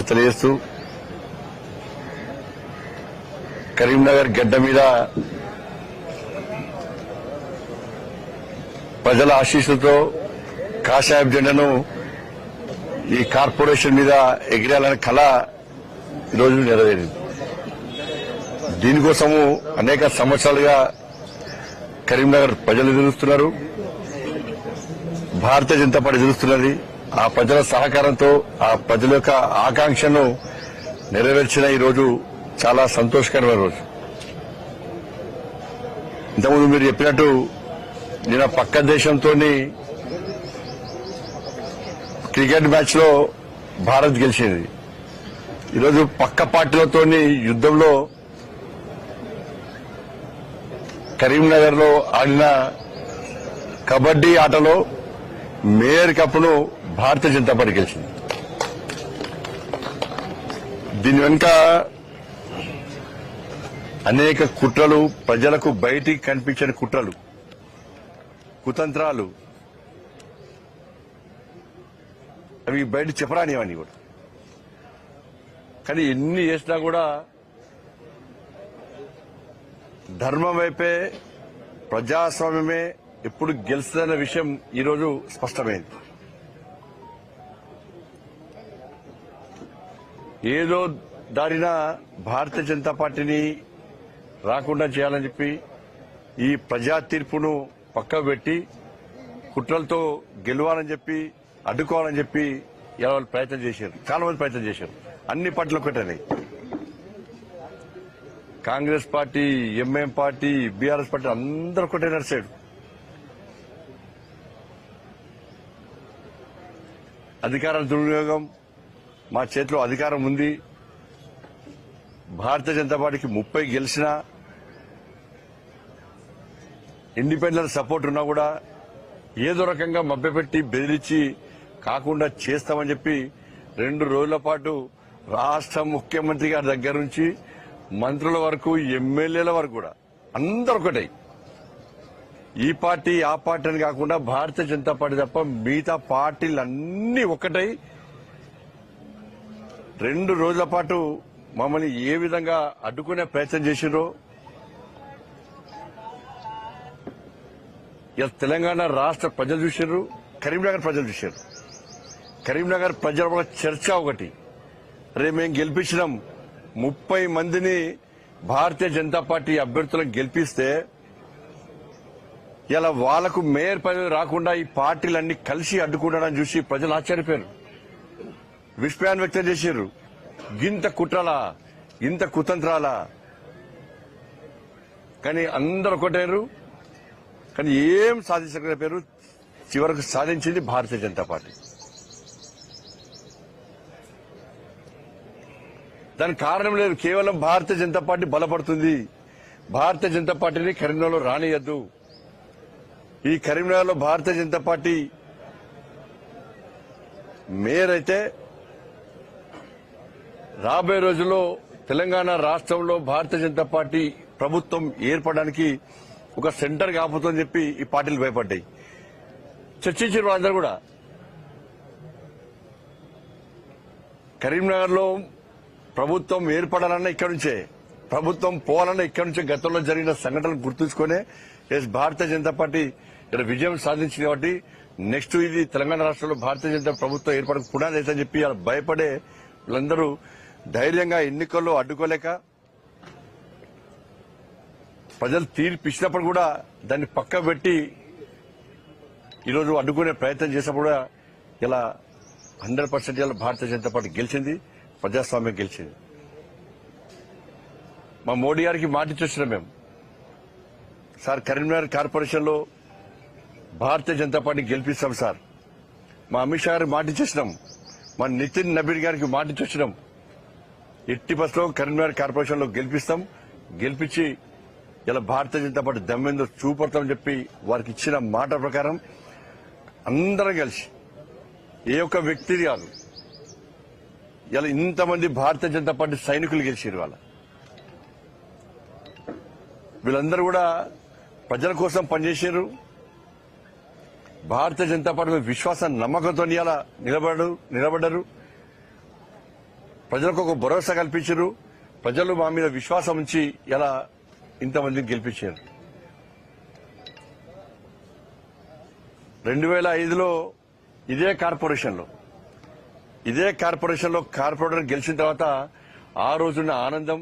తెలియజేస్తూ కరీంనగర్ గడ్డ మీద ప్రజల ఆశీస్సులతో కాషాయపు జెండాను ఈ కార్పొరేషన్ మీద ఎగిరేయాలనే కళ ఈరోజు నెరవేరింది. దీనికోసము అనేక సంవత్సరాలుగా కరీంనగర్ ప్రజలు ఎదురుస్తున్నారు, భారతీయ జనతా పార్టీ ఎదురుస్తున్నది. ఆ ప్రజల సహకారంతో ఆ ప్రజల యొక్క ఆకాంక్షను నెరవేర్చిన ఈ రోజు చాలా సంతోషకరమైన రోజు. ఇంతకుముందు మీరు చెప్పినట్టు నిన్న పక్క దేశంతో క్రికెట్ మ్యాచ్ లో భారత్ గెలిచింది. ఈరోజు పక్క పార్టీలతో యుద్దంలో కరీంనగర్ లో ఆడిన కబడ్డీ ఆటలో మేయర్ కప్ను భారతీయ జనతా పార్టీ గెలిచింది. దీని వెనుక అనేక కుట్రలు, ప్రజలకు బయటికి కనిపించని కుట్రలు, కుతంత్రాలు, అవి బయట చెప్పరానివన్నీ కూడా. కానీ ఎన్ని చేసినా కూడా ధర్మం వైపే, ప్రజాస్వామ్యమే ఎప్పుడు గెలుస్తుందన్న విషయం ఈరోజు స్పష్టమైంది. ఏదో దారిన భారతీయ జనతా పార్టీని రాకుండా చేయాలని చెప్పి ఈ ప్రజా తీర్పును పక్కకు పెట్టి కుట్రలతో గెలవాలని చెప్పి, అడ్డుకోవాలని చెప్పి ఇలా వాళ్ళు ప్రయత్నం చేశారు. చాలా మంది ప్రయత్నం చేశారు. అన్ని పార్టీలు ఒకటేనాయి. Congress party, MIM party, BRS party అందరూ ఒకటే నడిచాడు. అధికార దుర్వినియోగం, మా చేతిలో అధికారం ఉంది, భారతీయ జనతా పార్టీకి 30 గెలిచినా, ఇండిపెండెంట్ సపోర్ట్ ఉన్నా కూడా ఏదో రకంగా మభ్యపెట్టి బెదిరించి కాకుండా చేస్తామని చెప్పి 2 రోజుల పాటు రాష్ట్ర ముఖ్యమంత్రి గారి దగ్గర నుంచి మంత్రుల వరకు, ఎమ్మెల్యేల వరకు కూడా అందరూ ఒకటే. ఈ పార్టీ ఆ పార్టీ అని కాకుండా భారతీయ జనతా పార్టీ తప్ప మిగతా పార్టీలన్నీ ఒకటై 2 రోజుల పాటు మమ్మల్ని ఏ విధంగా అడ్డుకునే ప్రయత్నం చేసిరో ఇలా తెలంగాణ రాష్ట్ర ప్రజలు చూశారు, కరీంనగర్ ప్రజలు చూశారు. కరీంనగర్ ప్రజల చర్చ ఒకటి, రేపు మేము గెలిపించినాం 30 మందిని భారతీయ జనతా పార్టీ అభ్యర్థులను గెలిపిస్తే ఇలా వాళ్లకు మేయర్ పదవి రాకుండా ఈ పార్టీలన్నీ కలిసి అడ్డుకుంటాడని చూసి ప్రజలు ఆశ్చర్యపోయారు, విస్మయాన్ని వ్యక్తం చేశారు. గింత కుట్రలా, ఇంత కుతంత్రాలా? కానీ అందరూ ఒకటేరు. కానీ ఏం సాధించకపోయారు. చివరకు సాధించింది భారతీయ జనతా పార్టీ. దానికి కారణం లేదు, కేవలం భారతీయ జనతా పార్టీ బలపడుతుంది. భారతీయ జనతా పార్టీని కరీంనగర్లో రానియద్దు. ఈ కరీంనగర్లో భారతీయ జనతా పార్టీ మేయర్ అయితే రాబోయే రోజుల్లో తెలంగాణ రాష్ట్రంలో భారతీయ జనతా పార్టీ ప్రభుత్వం ఏర్పడడానికి ఒక సెంటర్ కాకపోతుందని చెప్పి ఈ పార్టీలు భయపడ్డాయి. చర్చించారు వాళ్ళందరూ కూడా. కరీంనగర్లో ప్రభుత్వం ఏర్పడాలన్నా ఇక్కడి నుంచే, ప్రభుత్వం పోవాలన్నా ఇక్కడి నుంచే గతంలో జరిగిన సంఘటనలు గుర్తుంచుకునే భారతీయ జనతా పార్టీ ఇక్కడ విజయం సాధించింది. కాబట్టి నెక్స్ట్ ఇది తెలంగాణ రాష్ట్రంలో భారతీయ జనతా ప్రభుత్వం ఏర్పడక పునాది అవుతుందని చెప్పి భయపడే వీళ్ళందరూ ధైర్యంగా ఎన్నికల్లో అడ్డుకోలేక ప్రజలు తీర్పు ఇచ్చినప్పుడు కూడా దాన్ని పక్క పెట్టి ఈరోజు అడ్డుకునే ప్రయత్నం చేసినప్పుడు కూడా ఇలా 100% ఇలా భారతీయ జనతా పార్టీ గెలిచింది, ప్రజాస్వామ్యం గెలిచింది. మా మోడీ గారికి మాట ఇచ్చొచ్చినాం మేము, సార్ కరీంనగర్ కార్పొరేషన్ లో భారతీయ జనతా పార్టీ గెలిపిస్తాం సార్. మా అమిత్ షా గారికి మాట ఇచ్చేసినాం, మా నితిన్ నబీన్ గారికి మాట ఇచ్చొచ్చినాం. ఎట్టి బస్లో కరీంనగర్ కార్పొరేషన్ లో గెలిపిస్తాం, గెలిపించి ఇలా భారతీయ జనతా పార్టీ దమ్మెందో చూపడతామని చెప్పి వారికి ఇచ్చిన మాట ప్రకారం అందరం కలిసి, ఏ ఒక్క వ్యక్తి కాదు, ఇలా ఇంతమంది భారతీయ జనతా పార్టీ సైనికులు గెలిచారు. వీళ్ళందరూ కూడా ప్రజల కోసం పనిచేశారు. భారతీయ జనతా పార్టీ మీద విశ్వాసం, నమ్మకంతో ఇలా నిలబడ్డారు. ప్రజలకు ఒక భరోసా కల్పించారు. ప్రజలు మా మీద విశ్వాసం ఉంచి ఇలా ఇంతమందిని గెలిపించారు. 2005లో ఇదే కార్పొరేషన్లో కార్పొరేటర్ గెలిచిన తర్వాత ఆ రోజున్న ఆనందం,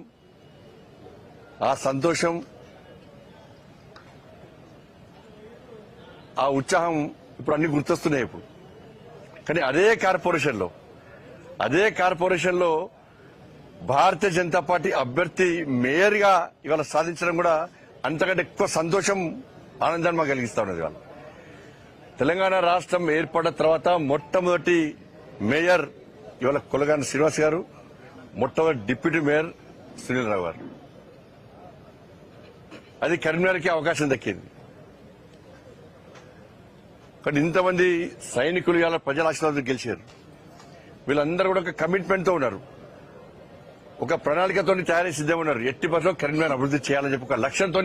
ఆ సంతోషం, ఆ ఉత్సాహం ఇప్పుడు అన్ని గుర్తొస్తున్నాయి. ఇప్పుడు కానీ అదే కార్పొరేషన్లో భారతీయ జనతా పార్టీ అభ్యర్థి మేయర్ గా ఇవాళ సాధించడం కూడా అంతకంటే ఎక్కువ సంతోషం, ఆనందాన్ని మాకు కలిగిస్తా ఉన్నది. ఇవాళ తెలంగాణ రాష్ట్రం ఏర్పడిన తర్వాత మొట్టమొదటి మేయర్ ఇవాళ కొలగాని శ్రీనివాస్ గారు, మొట్టమొదటి డిప్యూటీ మేయర్ సునీల్ రావు గారు. అది కరీంనగర్కి అవకాశం దక్కింది. కానీ ఇంతమంది సైనికులు ఇవాళ ప్రజల ఆశీర్వాదం గెలిచారు. వీళ్ళందరూ కూడా ఒక కమిట్మెంట్ తో ఉన్నారు, ఒక ప్రణాళికతో తయారీ సిద్ధంగా ఉన్నారు. ఎట్టి పరిస్థితుల్లో కరీంనగర్ అభివృద్ధి చేయాలని చెప్పి ఒక లక్ష్యంతో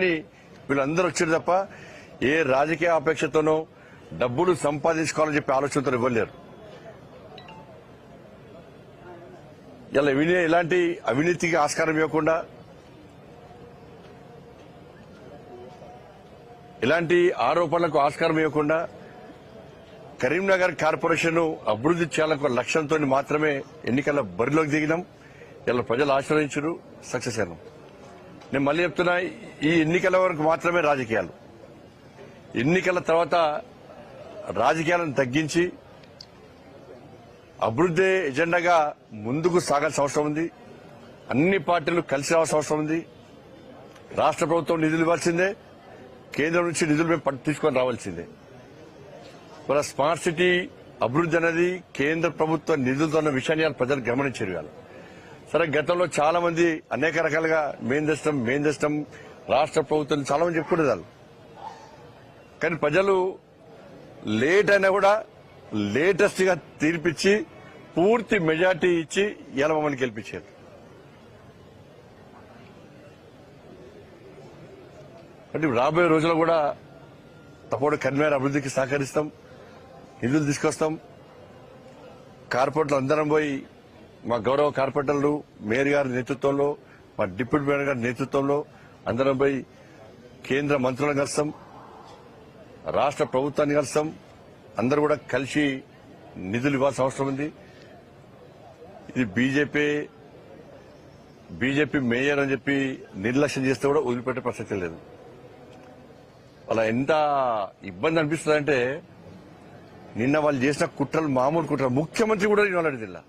వీళ్ళందరూ వచ్చారు తప్ప ఏ రాజకీయ అపేక్షతోనో డబ్బులు సంపాదించుకోవాలని చెప్పి ఆలోచనతో ఇవ్వలేరు. ఇలా ఎలాంటి అవినీతికి ఆస్కారం ఇవ్వకుండా, ఎలాంటి ఆరోపణలకు ఆస్కారం ఇవ్వకుండా కరీంనగర్ కార్పొరేషన్ అభివృద్ధి చేయాలనే లక్ష్యంతో మాత్రమే ఎన్నికల బరిలోకి దిగినాం. ఇలా ప్రజలు ఆశీర్వదించారు, సక్సెస్ అయినాం. నేను మళ్ళీ చెప్తున్నా, ఈ ఎన్నికల వరకు మాత్రమే రాజకీయాలు. ఎన్నికల తర్వాత రాజకీయాలను తగ్గించి అభివృద్ధి ఎజెండాగా ముందుకు సాగాల్సిన అవసరం ఉంది. అన్ని పార్టీలు కలిసి రావాల్సిన అవసరం ఉంది. రాష్ట్ర ప్రభుత్వం నిధులు ఇవ్వాల్సిందే, కేంద్రం నుంచి నిధులు మేము తీసుకొని రావాల్సిందే. మన స్మార్ట్ సిటీ అభివృద్ధి అనేది కేంద్ర ప్రభుత్వ నిధులతో ఉన్న విషయాన్ని ప్రజలు గమనించారు. ఇవాళ సరే, గతంలో చాలా మంది అనేక రకాలుగా మేం తెస్తాం రాష్ట్ర ప్రభుత్వం చాలా మంది చెప్పుకునేదాళ్ళు. కానీ ప్రజలు లేట్ అయినా కూడా లేటెస్ట్ గా తీర్పిచ్చి పూర్తి మెజార్టీ ఇచ్చి ఇలా మమ్మల్ని గెలిపించారు. అంటే రాబోయే రోజుల్లో కూడా తప్పకుండా కరీంనగర్ అభివృద్ధికి సహకరిస్తాం, నిధులు తీసుకొస్తాం. కార్పొరేటర్లు అందరం పోయి, మా గౌరవ కార్పొరేటర్లు మేయర్ గారి నేతృత్వంలో, మా డిప్యూటీ మేయర్ గారి నేతృత్వంలో అందరం పోయి కేంద్ర మంత్రులను కలుస్తాం, రాష్ట్ర ప్రభుత్వాన్ని కలుస్తాం. అందరూ కూడా కలిసి నిధులు ఇవ్వాల్సిన అవసరం ఉంది. ఇది బీజేపీ మేయర్ అని చెప్పి నిర్లక్ష్యం చేస్తే కూడా వదిలిపెట్టే ప్రసక్తి లేదు. అలా ఎంత ఇబ్బంది అనిపిస్తుందంటే, నిన్న వాళ్ళు చేసిన కుట్రలు మామూలు కుట్రలు. ముఖ్యమంత్రి కూడా నేను అలాంటి జిల్లా